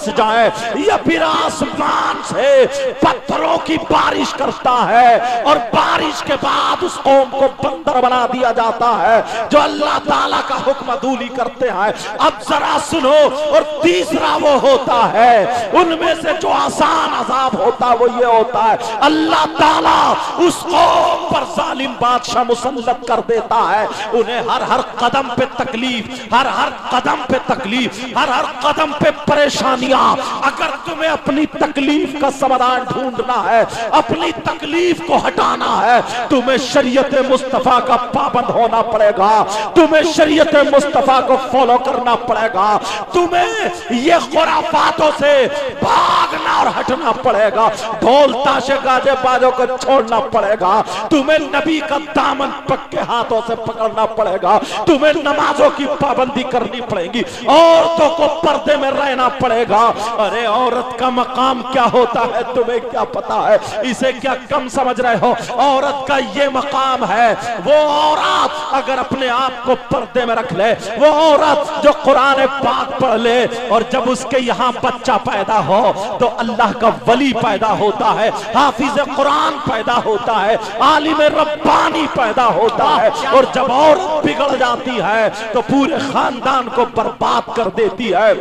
जाए या फिर आसमान से पत्थरों की बारिश करता है और बारिश के बाद उस कौम को बंदर बना दिया जाता है जो अल्लाह ताला का हुक्म अदूली करते हैं। अब जरा सुनो, और तीसरा वो होता है उनमें से जो आसान अजाब होता है वो ये होता है अल्लाह ताला उस कौम पर जालिम बादशाह मुसल्लत कर देता है। उन्हें हर हर कदम पे तकलीफ, हर हर कदम पे तकलीफ, हर हर कदम पे परेशानियां। अगर तुम्हें अपनी तकलीफ का समाधान ढूंढना है, अपनी तकलीफ को हटाना है, तुम्हें शरीयत मुस्तफा का पाबंद होना पड़ेगा, तुम्हें शरीयत मुस्तफा को फॉलो करना पड़ेगा, तुम्हें ये खुराफातों से भागना और हटना पड़ेगा, ढोल ताशे गाजे बाजों को छोड़ना पड़ेगा, तुम्हें नबी का दामन पक्के हाथों से पकड़ना पड़ेगा, तुम्हें नमाजों की पाबंदी करनी पड़ेगी, औरतों को पर्दे में रहना पड़ेगा। अरे औरत का मकाम क्या होता है तुम्हें क्या पता है? इसे क्या कम समझ रहे हो? औरत का ये मकाम है। वो औरत अगर अपने आप को पर्दे में रख ले, वो औरत जो कुरान पाक पढ़ ले और जब उसके यहाँ बच्चा पैदा हो तो अल्लाह का वली पैदा होता है, हाफिज कुरान पैदा होता है, आलिम रब्बानी पैदा होता है। और जब औरत बिगड़ जाती है तो पूरे खानदान को बर्बाद कर देती है।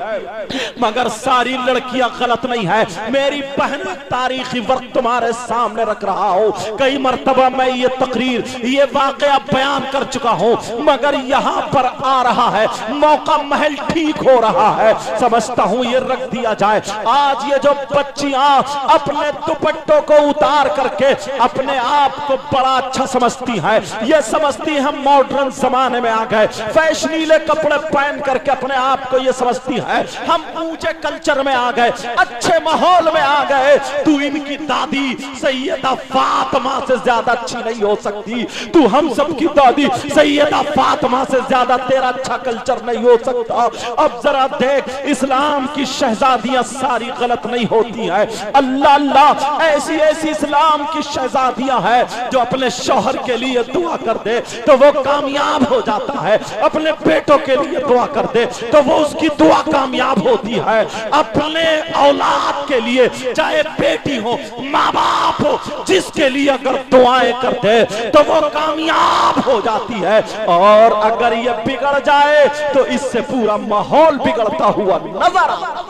मगर सारी लड़कियां गलत नहीं है। मेरी बहन, तारीखी वक्त तुम्हारे सामने रख रहा हूं। कई मर्तबा मैं ये तकरीर, ये वाकया बयान कर चुका हूं, मगर यहां पर आ रहा है मौका, महल ठीक हो रहा है, समझता हूं ये रख दिया जाए। आज ये जो बच्चियां अपने दुपट्टों को उतार करके अपने आप को बड़ा अच्छा समझती हैं, ये समझती हम मॉडर्न जमाने में आ गए, फैशनीले कपड़े पहन करके अपने आप को ये समझती है हम ऊंचे कल्चर में आ गए, अच्छे माहौल में आ गए। तू इनकी दादी सैयदा फातिमा से ज्यादा अच्छी नहीं हो सकती, तू हम सब की दादी सैयदा फातिमा से ज्यादा तेरा अच्छा कल्चर नहीं हो सकता। अब जरा देख, इस्लाम की शहजादियां सारी गलत नहीं होती हैं। अल्लाह अल्लाह, ऐसी ऐसी इस्लाम की शहजादियां हैं जो अपने शौहर के लिए दुआ कर दे तो वो कामयाब हो जाता है, अपने बेटों के लिए दुआ कर दे तो वो उसकी दुआ कामयाब होती है, अपने औलाद के लिए, चाहे बेटी हो माँ बाप हो, जिसके लिए अगर दुआएं कर दे तो वो कामयाब हो जाती है। और अगर ये बिगड़ जाए तो इससे पूरा माहौल बिगड़ता हुआ नजर आता।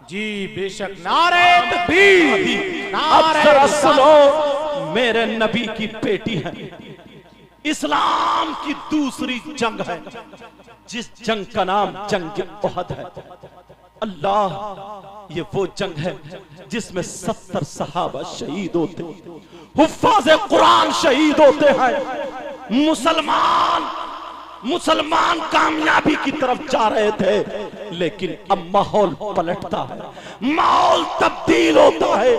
जी बेशक, नारे तकबीर, अब जरा सुनो, मेरे नबी की बेटी है, इस्लाम की दूसरी जंग है, जिस जंग का नाम जंग उहद है। अल्लाह, ये वो जंग है जिसमें 70 सहाबा शहीद होते, हुफ्फाज़ कुरान शहीद होते हैं। मुसलमान कामयाबी की तरफ जा रहे थे, लेकिन अब माहौल पलटता है, माहौल तब्दील होता है,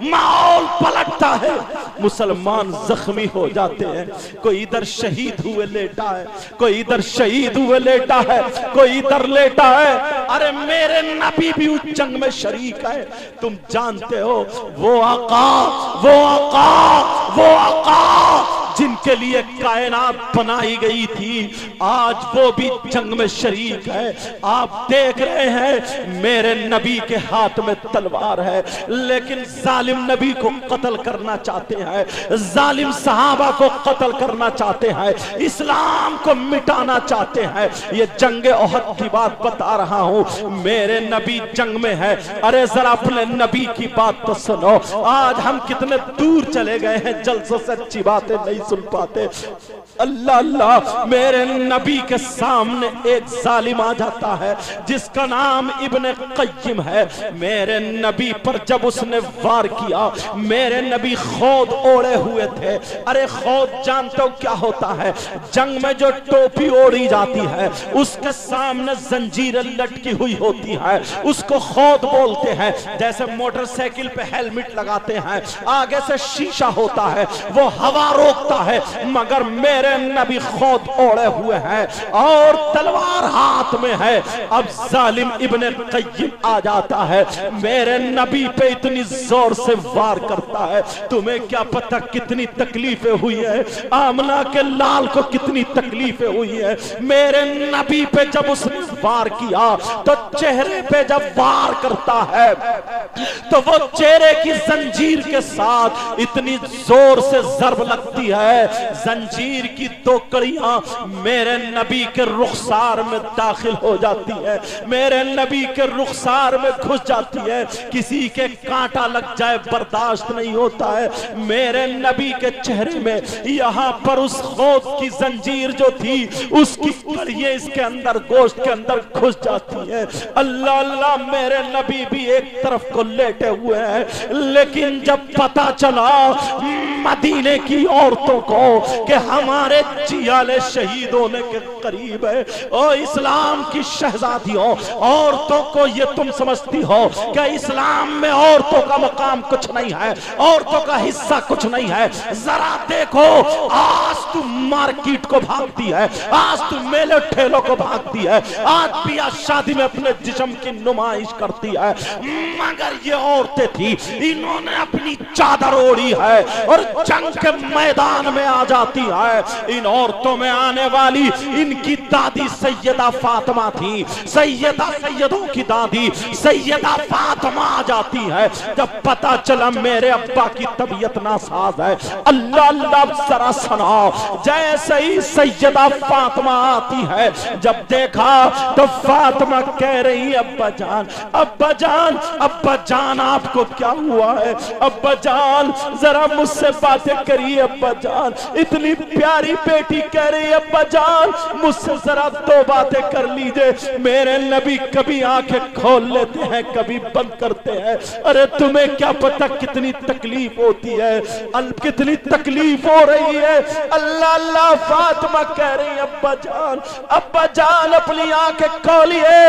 माहौल पलटता है, मुसलमान जख्मी हो जाते हैं। कोई इधर शहीद हुए लेटा है, कोई इधर शहीद हुए लेटा है, कोई इधर लेटा है। अरे मेरे नबी भी उस जंग में शरीक है। तुम जानते हो वो आका, वो आका, वो आका जिनके लिए कायनात बनाई गई थी, आज वो भी जंग में शरीक है। आप देख रहे हैं मेरे नबी के हाथ में तलवार है, लेकिन जालिम नबी को कत्ल करना चाहते हैं, जालिम सहाबा को कत्ल करना चाहते हैं, इस्लाम को मिटाना चाहते हैं। ये जंग ओहद की बात बता रहा हूं, मेरे नबी जंग में है। अरे जरा अपने नबी की बात तो सुनो। आज हम कितने दूर चले गए हैं, जल्सों से अच्छी बातें नहीं सुन पाते। अल्लाह अल्लाह, मेरे नबी के सामने एक जालिम आ जाता है जिसका नाम इब्ने क़य्यिम है। मेरे नबी पर जब उसने वार किया, मेरे नबी खौद ओढ़े हुए थे। अरे खौद जानते हो क्या होता है? जंग में जो टोपी ओढ़ी जाती है उसके सामने जंजीरें लटकी हुई होती है, उसको खौद बोलते हैं। जैसे मोटरसाइकिल पे हेलमेट लगाते हैं, आगे से शीशा होता है, वो हवा रोकता है, मगर मेरे नबी खौद ओढ़े हुए हैं और तलवार हाथ में है। अब जालिम इब्ने क़य्यिम आ जाता है, मेरे नबी पे इतनी जोर से वार करता है, तुम्हें क्या पता कितनी तकलीफें हुई है, आमना के लाल को कितनी तकलीफें हुई है। मेरे नबी पे जब उसने वार किया तो चेहरे पे जब वार करता है तो वो चेहरे की जंजीर के साथ इतनी जोर से जरब लगती है, जंजीर की दो कड़ियां मेरे नबी के रुखसार में दाखिल हो जाती है, मेरे नबी के रुखसार में घुस जाती है। किसी के कांटा लग जाए बर्दाश्त नहीं होता है, मेरे नबी के चेहरे में यहां पर उस खौफ की जंजीर जो थी उसकी कड़ियां इसके अंदर गोश्त के अंदर घुस जाती है। अल्लाह अल्लाह, मेरे नबी भी एक तरफ को लेटे हुए हैं, लेकिन जब पता चला मदीने की औरतों को कि हमारे जियाले शहीद होने के करीब है, और इस्लाम की शहजादियों औरतों को ये तुम समझती हो कि इस्लाम में औरतों का मकाम कुछ नहीं है, औरतों का हिस्सा कुछ नहीं है। जरा देखो, आज तुम मार्केट को भागती है, आज तुम मेले ठेलों को भागती है, आज बिया शादी में अपने जिस्म की नुमाइश करती है, मगर ये औरतें थी, इन्होंने अपनी चादर ओढ़ी है और जंग के मैदान में आ जाती है। इन औरतों में आने वाली इनकी दादी सैयदा फातिमा थी, सैयदों की दादी सैयदा फातिमा आ जाती है। जब पता चला मेरे अब्बा की तबीयत नासाज है, अल्लाह अल्लाह जरा सुनाओ, जैसे ही सैयदा फातिमा आती है, जब देखा तो फातिमा कह रही अब्बा जान, अब्बा जान, अब्बा जान आपको क्या हुआ है, अब्बा जान जरा मुझसे बातें करिए, अब्बा जान इतनी प्यारी बेटी कह रही है, अब्बा जान मुझसे जरा दो बातें कर लीजिए। मेरे नबी कभी आंखें खोल लेते हैं, कभी बंद करते हैं। अरे तुम्हें क्या पता कितनी तकलीफ होती है, कितनी तकलीफ हो रही है। अल्लाह अल्लाह, फातिमा कह रही अब्बा जान अपनी आंखें खोलिए।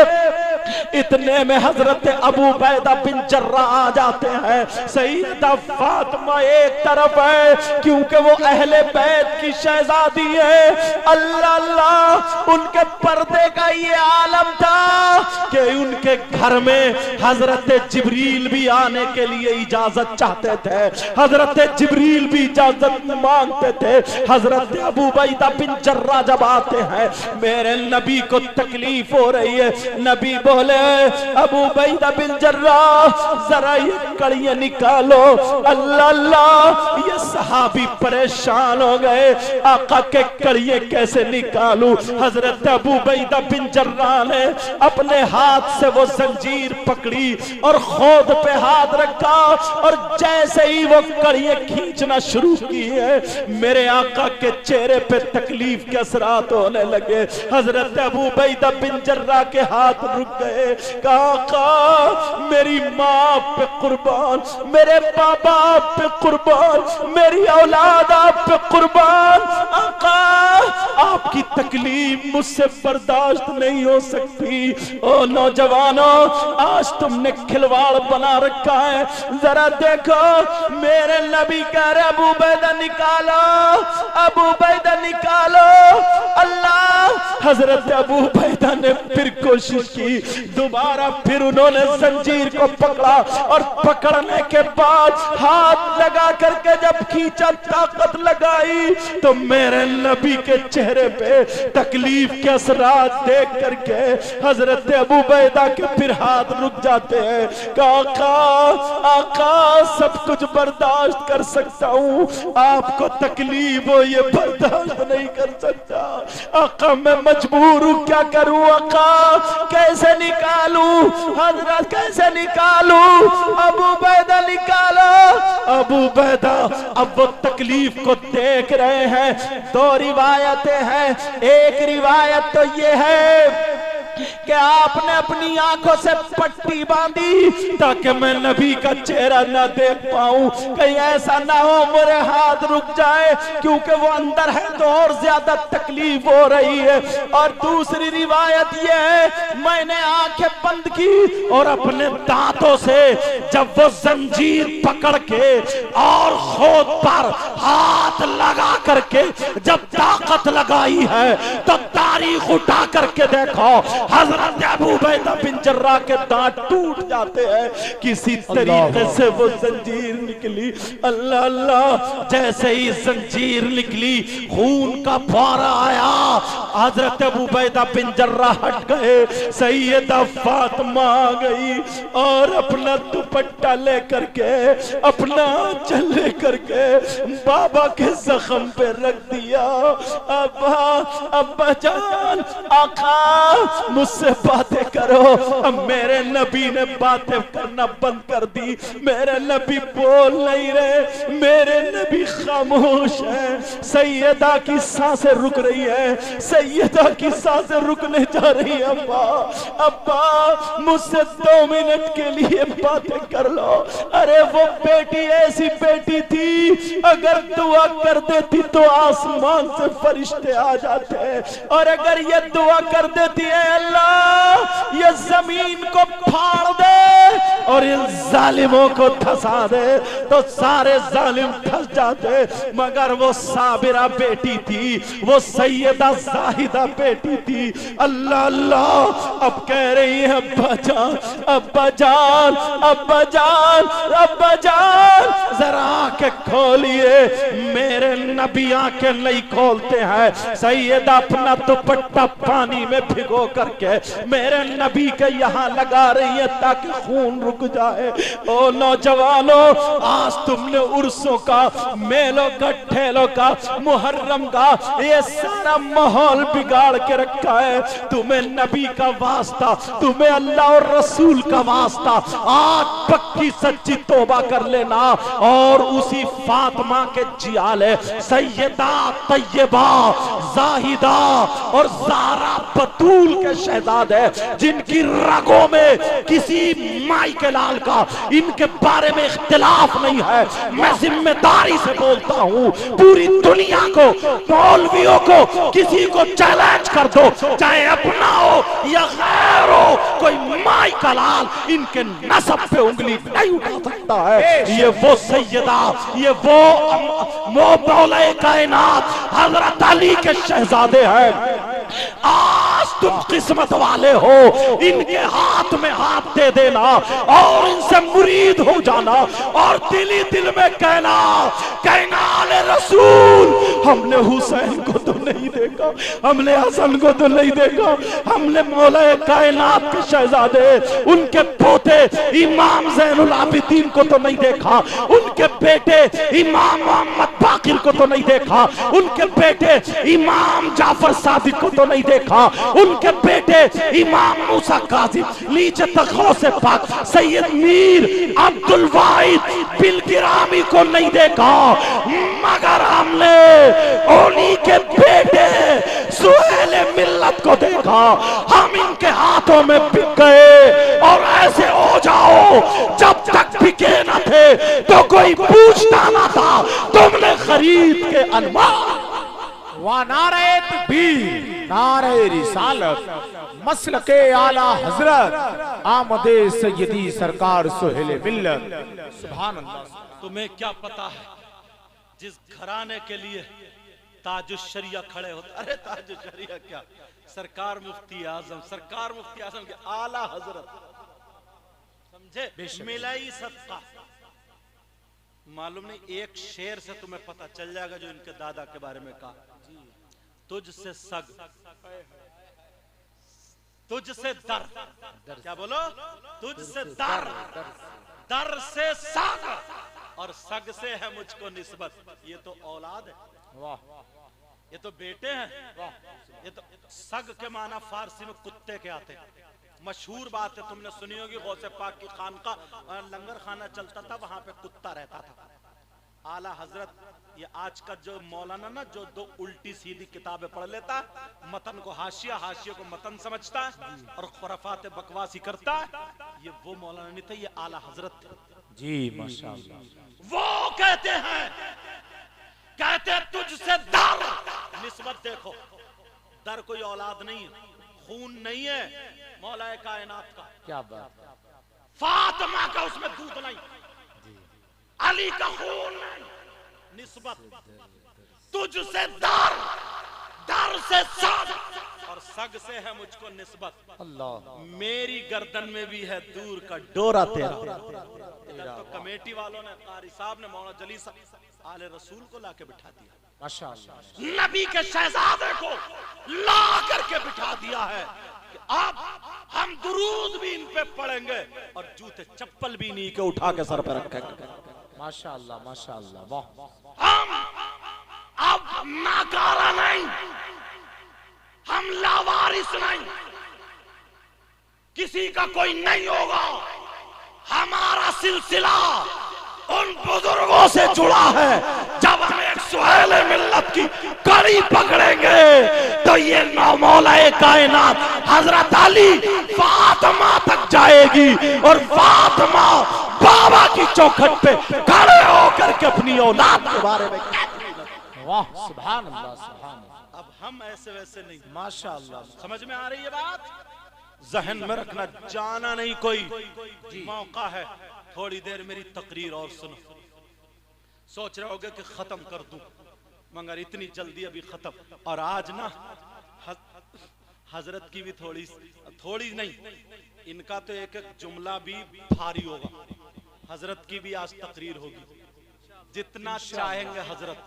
इतने में हजरत अबू बैदा बिन जर्रा आ जाते हैं। सैयदा फातिमा एक तरफ है क्योंकि वो अहले बैत की शहजादी है, अल्लाह अल्लाह उनके पर्दे का ये आलम था कि उनके घर में हजरत जिब्रील भी आने के लिए इजाजत चाहते थे, हजरत जिब्रील भी इजाजत मांगते थे। हजरत अबू बैदा बिन जर्रा जब आते हैं, मेरे नबी को तकलीफ हो रही है, नबी बोले अबू बैदा बिन जर्रा जरा ये कड़ियां निकालो। अल्लाह अल्लाह, ये सहाबी परेशान हो गए, आका के कड़ियां कैसे निकालूं। हजरत अबू बैदा बिन जर्रा ने अपने हाथ से वो जंजीर पकड़ी और खुद पे हाथ रखा, और जैसे ही वो कड़ियां खींचना शुरू की है, मेरे आका के चेहरे पे तकलीफ के असरात होने लगे। हजरत अबू बैदा बिन जर्रा के हाथ रुक गए। आका मेरी माँ पे कुर्बान, मेरे बाबा पे कुर्बान, मेरी औलाद आप पे कुर्बान, आका आपकी तकलीफ मुझसे बर्दाश्त नहीं हो सकती। ओ नौजवानों, आज तुमने खिलवाड़ बना रखा है, जरा देखो मेरे नबी कह रहे अबू बैदा निकालो, अबू बैदा निकालो। अल्लाह, हजरत अबू बैदा ने फिर कोशिश की, दोबारा फिर उन्होंने जंजीर को पकड़ा, और पकड़ने के बाद हाथ लगा करके जब खींचा, ताकत लगाई, तो मेरे नबी के चेहरे पे तकलीफ के असरात देख करके हजरत अबू बैदा के फिर हाथ रुक जाते हैं। आका आका सब कुछ बर्दाश्त कर सकता हूँ, आपको तकलीफ हो ये बर्दाश्त नहीं कर सकता। आका मैं मजबूर हूँ, क्या करूँ आका, कैसे निकालूं, हजरत कैसे निकालूं, अबू बैदा निकालो। अबू बैदा अब वो तकलीफ को देख रहे हैं। दो रिवायतें हैं, एक रिवायत तो ये है कि आपने अपनी आंखों से पट्टी बांधी ताकि मैं नबी का चेहरा ना देख पाऊं, कहीं ऐसा ना हो मेरे हाथ रुक जाए, क्योंकि वो अंदर है तो और ज्यादा तकलीफ हो रही है। और दूसरी रिवायत ये है, मैंने आंखें बंद की और अपने दांतों से जब वो जंजीर पकड़ के और खुद पर हाथ लगा करके जब ताकत लगाई है, तो तारीख उठा करके देखो हजरत अबू उबैदा बिन जर्राह के दांत टूट जाते हैं, किसी तरीके से वो जंजीर निकली। अल्लाह अल्लाह, जैसे ही जंजीर निकली खून का फौरा आया, हजरत अबू उबैदा बिन जर्राह हट गए, सैयदा फातिमा आ गई और अपना दुपट्टा लेकर के, अपना आंचल लेकर के बाबा के जख्म पे रख दिया। अब्बा, अब्बा जान, आका मुझसे बातें करो। अब मेरे नबी ने बातें करना बंद कर दी, मेरे नबी बोल नहीं रहे, मेरे नबी खामोश है। सैयदा की सांसें रुक रही है, सैयदा की सांसें रुकने जा रही है। अब्बा, अब्बा मुझसे 2 मिनट के लिए बातें कर लो। अरे वो बेटी ऐसी बेटी थी, अगर दुआ कर देती तो आसमान से फरिश्ते आ जाते हैं, और अगर ये दुआ कर देती है अल्लाह ये जमीन को फाड़ दे और इन जालिमों को धंसा दे, तो सारे जालिम धंस जाते। मगर वो साबिरा बेटी थी, वो सैयदा जाहिदा बेटी थी। अल्लाह अल्लाह, अब कह रही है अब्बा जान, अब्बा जान, अब्बा जान, अब्बा जान, जरा आंखें खोलिए। मेरे नबी आंखें नहीं खोलते हैं। सैयदा अपना दुपट्टा पानी में भिगो करके मेरे नबी के यहाँ लगा रही है ताकि खून रुक जाए। ओ नौजवानों, आज तुमने उर्सों का, मेलों का, ठेलों का, मुहर्रम का ये सारा माहौल बिगाड़ के रखा है। तुम्हें नबी का वास्ता, तुम्हें अल्लाह और रसूल का वास्ता, आज पक्की सच्ची तौबा कर लेना और उसी फातिमा के जियाले सैयदा तैयबा, जाहिदा और ज़हरा बतूल के शहजादे, जिनकी रगों में किसी माई के लाल का इनके बारे में इख्तिलाफ नहीं है। मैं जिम्मेदारी से बोलता हूँ, पूरी दुनिया को, मौलवियों को, किसी को चैलेंज कर दो, चाहे अपना हो या गैर हो, कोई माई का लाल इनके नसब पे उंगली नहीं उठा सकता है। ये वो सैयदा, ये वो मौला कायनात हजरत अली के शहजादे हैं। आज तुम किस्मत वाले हो, इनके हाथ में हाथ दे देना और इनसे मुरीद हो जाना और दिल ही दिल में कहना, कहना ले रसूल, हमने हुसैन को तो नहीं देखा, हमने हसन को तो नहीं देखा, हमने मौला कायनात के शहजादे, उनके पोते इमाम ज़ैनुल आबिदीन को तो नहीं देखा, उनके बेटे इमाम मोहम्मद बाकिर को तो नहीं देखा, उनके बेटे इमाम जाफर सादिक को तो नहीं देखा, उनके बेटे इमाम मूसा काज़िम, नीचे तक गौसे पाक सैयद मीर अब्दुल वाहिद बिलगिरामी को नहीं देखा, मगर हमने उन्हीं के बेटे सुहेल मिल्लत को देखा। हम इनके हाथों में बिक गए और ऐसे हो जाओ, जब तक बिके न थे तो कोई पूछता न था, तुमने खरीद के अनमोल। वा नारे तकबीर, नारे रिसालत, मसलके आला हजरत, आमदे सय्यदी सरकार सुहेल मिल्लत। सुभान अल्लाह। तुम्हें क्या पता है जिस घराने के लिए ताजुश शरिया खड़े होते, अरे ताजुश शरिया क्या, सरकार मुफ्ती आजम, सरकार मुफ्ती आजम के आला हजरत, समझे, मिलाई सदका। मालूम नहीं, एक शेर से तुम्हें पता चल जाएगा जो इनके दादा के बारे में कहा, तुझसे सग, तुझसे दर, क्या बोलो, तुझसे दर, दर से सग और सग से है मुझको निस्बत। ये तो औलाद है, वाह, ये तो बेटे हैं, ये तो सग के माना फारसी में कुत्ते के आते हैं। मशहूर बात है, तुमने सुनी होगी, गौसे पाक की खानका लंगर खाना चलता था, वहां पे कुत्ता रहता था। आला हजरत, ये आज का जो मौलाना ना, जो 2 उल्टी सीधी किताबें पढ़ लेता, मतन को हाशिया, हाशिया को मतन समझता और खुराफात बकवासी करता, ये वो मौलाना नहीं थे, ये आला हजरत थे। जी माशाअल्लाह। वो कहते हैं, कहते तुझसे दर, निस्बत देखो, दर कोई औलाद नहीं है, खून नहीं है मौला कायनात का, क्या बात, फातिमा का उसमें दूध नहीं, अली का खून नहीं, निस्बत तुझसे दर, डर से सग और सग से है मुझको निस्बत। अल्लाह मेरी गर्दन में भी है दूर का डोरा तेरा। इधर तो कमेटी वालों ने, कारी साहब ने, मौलाना जली साहब आले रसूल को लाके बिठा दिया, माशाअल्लाह, नबी के शहजादे को ला करके बिठा दिया है कि अब हम दुरूद भी इन पे पढ़ेंगे और जूते चप्पल भी इन्हीं के उठा के सर पे रखेंगे। माशाअल्लाह, माशाअल्लाह, वाह। हम अब नाकारा नहीं, हम लावारिस नहीं, किसी का कोई नहीं होगा। हमारा सिलसिला उन बुजुर्गों से जुड़ा है। जब हम एक सुहेले मिल्लत की कड़ी पकड़ेंगे तो ये मौलाए कायनात हजरत अली फातिमा तक जाएगी और फातिमा बाबा की चौखट पे खड़े होकर के अपनी औलाद के बारे में, वाह, सुभान अल्लाह, सुभान अल्लाह। अब हम ऐसे वैसे नहीं, माशाअल्लाह, समझ में आ रही है बात? जहन में रखना, जाना नहीं कोई। मौका है, थोड़ी देर मेरी तकरीर और सुनो। सोच रहे होगे कि खत्म कर दूं, मगर इतनी जल्दी अभी खत्म। और आज ना हजरत की भी थोड़ी नहीं, इनका तो एक एक जुमला भी भारी होगा। हजरत की भी आज तकरीर होगी। जितना चाहेंगे हजरत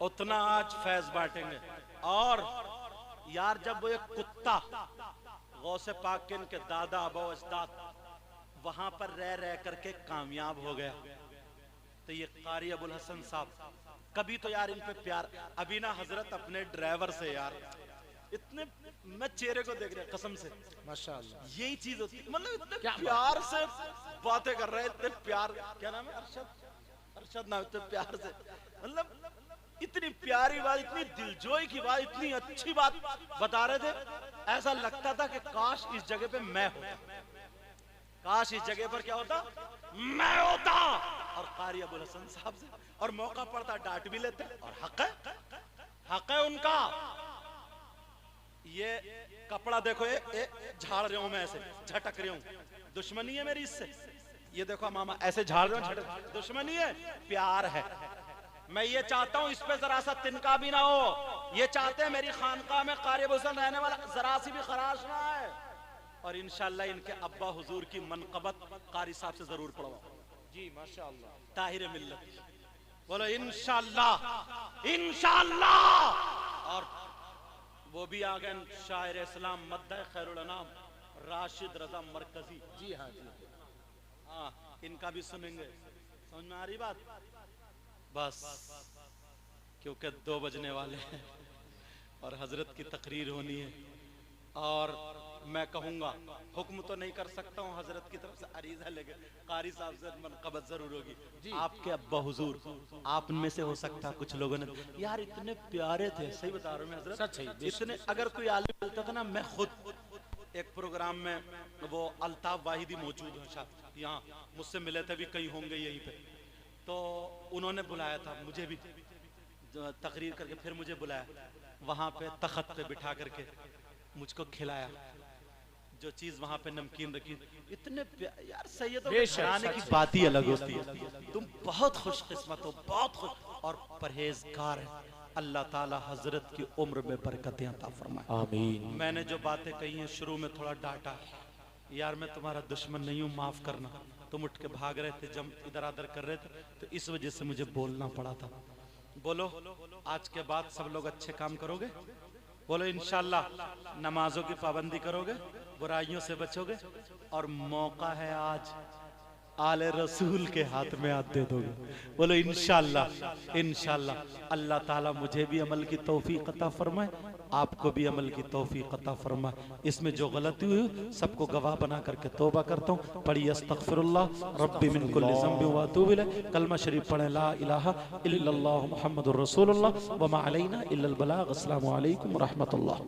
उतना आज फैज बांटेंगे। और यार जब वो एक कुत्ता गौसे पाक के इनके दादा अबू अजदाद वहां पर रह करके कामयाब हो गया, तो ये कारी अबुल हसन साहब कभी तो यार इन पे प्यार। अभी ना हजरत अपने ड्राइवर से यार इतने, मैं चेहरे को देख रहा कसम से, माशाअल्लाह, यही चीज होती है। मतलब इतने प्यार से बातें कर रहे हैं, इतने प्यार, क्या नाम है, अरशद नाम, इतने प्यार से, मतलब इतनी प्यारी बात, इतनी दिलजोई की बात, इतनी अच्छी बात बता रहे थे। ऐसा लगता था कि काश इस जगह पे मैं होता, काश इस जगह पर क्या होता, मैं होता। और कारी अबुल हसन साहब से और मौका पड़ता डांट भी लेते, और हक है उनका। ये कपड़ा देखो, झाड़ रहा हूं मैं, ऐसे झटक रही हूं, दुश्मनी है मेरी इससे। ये देखो मामा ऐसे झाड़ रहे हो, दुश्मनी है, प्यार है। मैं ये चाहता हूं इस पे जरा सा तिनका भी ना हो। ये चाहते हैं मेरी खानकाह में कारी अबू हुसैन रहने वाला जरा सी भी खराश ना है। और इंशाल्लाह इनके अब्बा हुजूर की मनकबत कारी साहब से जरूर पढ़वाओ जी, माशाअल्लाह, ताहिर मिल्लत, बोलो इंशाल्लाह, इंशाल्लाह। और वो भी आ गए शायर इस्लाम मद्दा खैरुल अनाम राशिद रजा मरकजी, जी हाँ, जी हाँ, इनका भी सुनेंगे। समझ में आ रही बात? बस क्योंकि 2 बजने वाले हैं और हजरत की तकरीर होनी है। और मैं कहूंगा, हुक्म तो नहीं कर सकता हूँ हजरत की तरफ से अरीजा, लेकिन कारी साहब से मनकबत जरूर होगी। आपके अब्बा हुजूर, आप में से हो सकता है कुछ लोगों ने, यार इतने प्यारे थे, सही बता रहा हूँ मैं हजरत, सच है, इतने, अगर कोई आलिम बोलता था ना, मैं खुद एक प्रोग्राम में, वो अल्ताफ वाहिदी मौजूद है शायद यहाँ, मुझसे मिले थे भी, कहीं होंगे यहीं पे, तो उन्होंने बुलाया था मुझे भी तकरीर करके, फिर मुझे बुलाया वहां पे तख्त पे बिठा करके मुझको खिलाया, जो चीज वहां पे नमकीन रखी, इतने यार सैयदों के घराने की बात ही अलग होती है। तुम बहुत खुशकिस्मत हो, बहुत खुश और परहेजगार है। अल्लाह ताला हजरत की उम्र में बरकतें अता फरमाए, आमीन। मैंने जो बातें कही हैं शुरू में थोड़ा डांटा, यार मैं तुम्हारा दुश्मन नहीं हूँ, माफ करना। तुम उठ के भाग रहे थे, जम इधर उधर कर रहे थे, तो इस वजह से मुझे बोलना पड़ा था। बोलो आज के बाद सब लोग अच्छे काम करोगे? बोलो इंशाल्लाह नमाजों की पाबंदी करोगे, बुराइयों से बचोगे, और मौका है आज आले रसूल के हाथ में हाथ दे दोगे। बोलो इंशाल्लाह, इंशाल्लाह। अल्लाह ताला मुझे भी अमल की तौफीक अता फरमाए, आपको भी अमल की तौफीक अता फरमाए। इसमें जो गलती हुई सबको गवाह बना करके तौबा करता हूँ। पढ़िए अस्तगफिरुल्लाह रब्बी मिन कुल्लि ज़ंबिन व अतूबु इलैह। कलमा शरीफ पढ़े, ला इलाहा इल्लल्लाह मुहम्मदुर रसूलुल्लाह व मा अलैना इल्लल बलाग। अस्सलामु अलैकुम व रहमतुल्लाह।